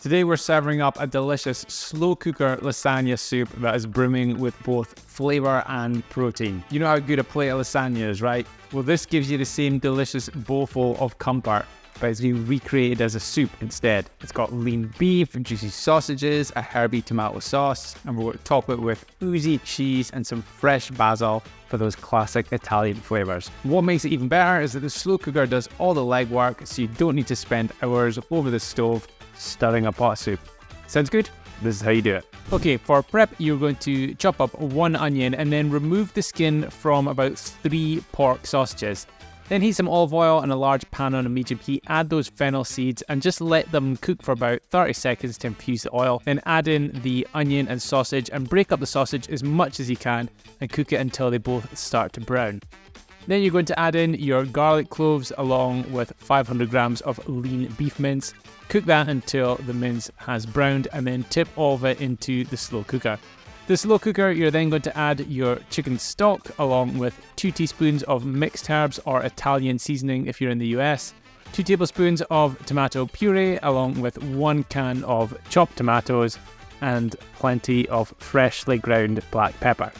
Today we're serving up a delicious slow cooker lasagna soup that is brimming with both flavour and protein. You know how good a plate of lasagna is, right? Well, this gives you the same delicious bowlful of comfort, but it's been recreated as a soup instead. It's got lean beef, juicy sausages, a hearty tomato sauce, and we're going to top it with oozy cheese and some fresh basil for those classic Italian flavours. What makes it even better is that the slow cooker does all the legwork, so you don't need to spend hours over the stove stirring a pot of soup. Sounds good? This is how you do it. Okay, for prep, you're going to chop up 1 onion and then remove the skin from about 3 pork sausages. Then heat some olive oil in a large pan on a medium heat, add those fennel seeds and just let them cook for about 30 seconds to infuse the oil. Then add in the onion and sausage and break up the sausage as much as you can and cook it until they both start to brown. Then you're going to add in your garlic cloves along with 500 grams of lean beef mince. Cook that until the mince has browned and then tip all of it into the slow cooker. The slow cooker, you're then going to add your chicken stock along with 2 teaspoons of mixed herbs or Italian seasoning if you're in the US, 2 tablespoons of tomato puree along with 1 can of chopped tomatoes and plenty of freshly ground black pepper.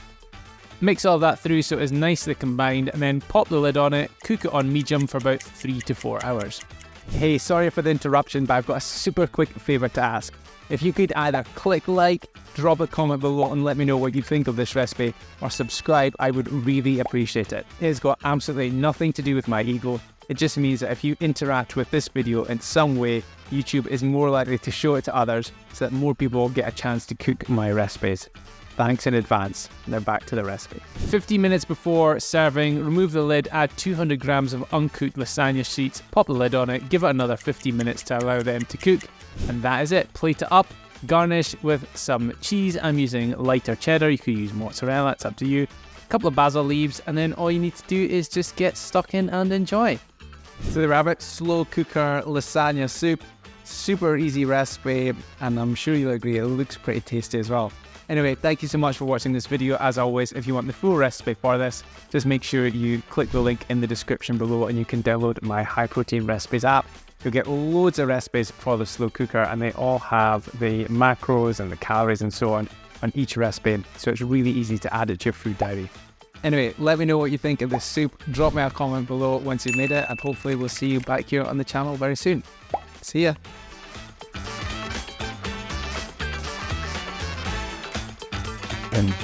Mix all that through so it's nicely combined and then pop the lid on it, cook it on medium for about 3 to 4 hours. Hey, sorry for the interruption, but I've got a super quick favour to ask. If you could either click like, drop a comment below and let me know what you think of this recipe, or subscribe, I would really appreciate it. It has got absolutely nothing to do with my ego. It just means that if you interact with this video in some way, YouTube is more likely to show it to others so that more people get a chance to cook my recipes. Thanks in advance. Now back to the recipe. 15 minutes before serving, remove the lid, add 200 grams of uncooked lasagna sheets, pop the lid on it, give it another 15 minutes to allow them to cook, and that is it. Plate it up, garnish with some cheese. I'm using lighter cheddar, you could use mozzarella, it's up to you. A couple of basil leaves, and then all you need to do is just get stuck in and enjoy. So there we have it, slow cooker lasagna soup. Super easy recipe, and I'm sure you'll agree it looks pretty tasty as well. Anyway, thank you so much for watching this video. As always, if you want the full recipe for this, just make sure you click the link in the description below and you can download my high protein recipes app. You'll get loads of recipes for the slow cooker and they all have the macros and the calories and so on each recipe. So it's really easy to add it to your food diary. Anyway, let me know what you think of this soup. Drop me a comment below once you've made it and hopefully we'll see you back here on the channel very soon. See ya. And